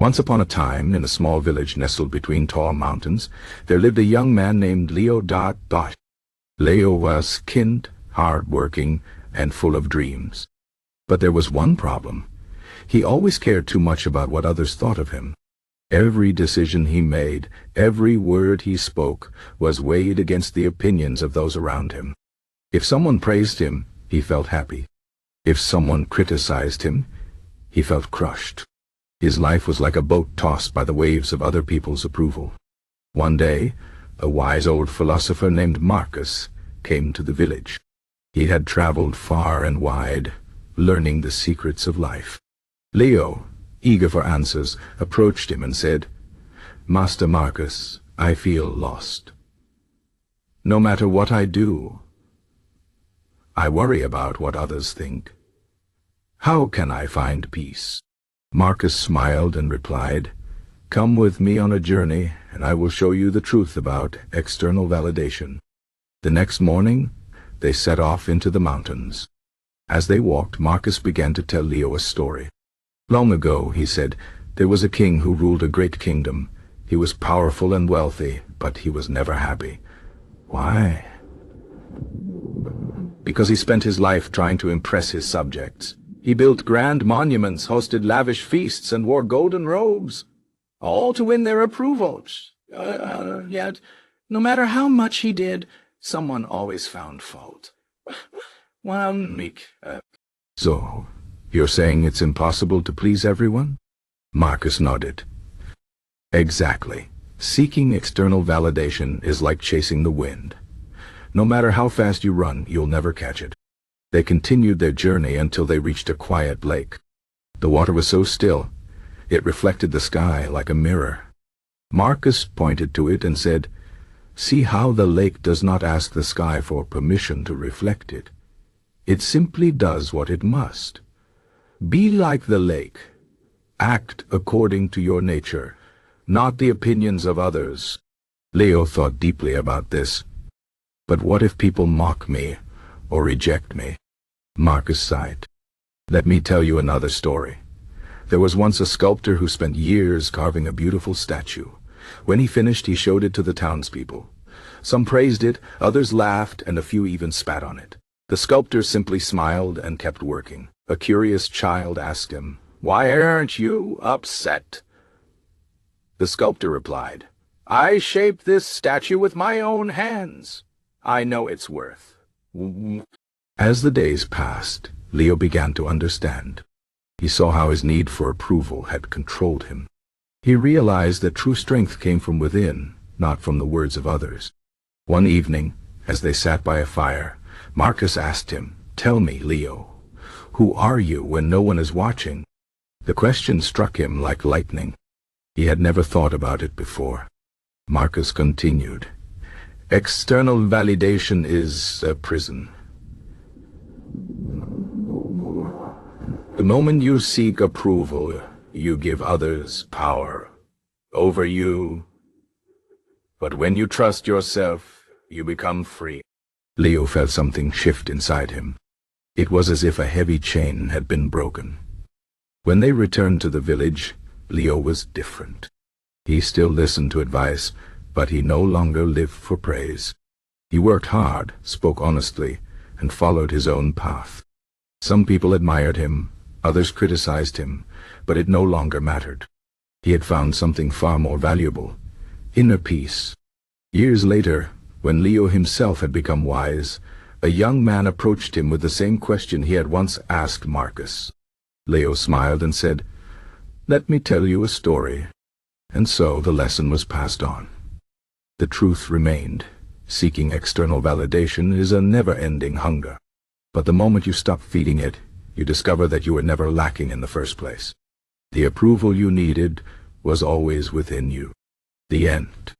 Once upon a time, in a small village nestled between tall mountains, there lived a young man named Leo. Leo was kind, hard-working, and full of dreams. But there was one problem. He always cared too much about what others thought of him. Every decision he made, every word he spoke, was weighed against the opinions of those around him. If someone praised him, he felt happy. If someone criticized him, he felt crushed. His life was like a boat tossed by the waves of other people's approval. One day, a wise old philosopher named Marcus came to the village. He had traveled far and wide, learning the secrets of life. Leo, eager for answers, approached him and said, "Master Marcus, I feel lost. No matter what I do, I worry about what others think. How can I find peace?" Marcus smiled and replied, "Come with me on a journey, and I will show you the truth about external validation." The next morning, they set off into the mountains. As they walked, Marcus began to tell Leo a story. "Long ago," he said, "there was a king who ruled a great kingdom. He was powerful and wealthy, but he was never happy. Why? Because he spent his life trying to impress his subjects. He built grand monuments, hosted lavish feasts, and wore golden robes, all to win their approval. Yet, no matter how much he did, someone always found fault. So, you're saying it's impossible to please everyone?" Marcus nodded. "Exactly. Seeking external validation is like chasing the wind. No matter how fast you run, you'll never catch it." They continued their journey until they reached a quiet lake. The water was so still, it reflected the sky like a mirror. Marcus pointed to it and said, "See how the lake does not ask the sky for permission to reflect it. It simply does what it must. Be like the lake. Act according to your nature, not the opinions of others." Leo thought deeply about this. "But what if people mock me or reject me?" Marcus sighed. "Let me tell you another story. There was once a sculptor who spent years carving a beautiful statue. When he finished, he showed it to the townspeople. Some praised it, others laughed, and a few even spat on it. The sculptor simply smiled and kept working. A curious child asked him, "Why aren't you upset?" The sculptor replied, "I shaped this statue with my own hands. I know its worth." As the days passed, Leo began to understand. He saw how his need for approval had controlled him. He realized that true strength came from within, not from the words of others. One evening, as they sat by a fire, Marcus asked him, "Tell me, Leo, who are you when no one is watching?" The question struck him like lightning. He had never thought about it before. Marcus continued, "External validation is a prison. The moment you seek approval, you give others power over you. But when you trust yourself, you become free." Leo felt something shift inside him. It was as if a heavy chain had been broken. When they returned to the village, Leo was different. He still listened to advice, but he no longer lived for praise. He worked hard, spoke honestly, and followed his own path. Some people admired him, others criticized him, but it no longer mattered. He had found something far more valuable: inner peace. Years later, when Leo himself had become wise, a young man approached him with the same question he had once asked Marcus. Leo smiled and said, "Let me tell you a story." And so the lesson was passed on. The truth remained. Seeking external validation is a never-ending hunger. But the moment you stop feeding it, you discover that you were never lacking in the first place. The approval you needed was always within you. The end.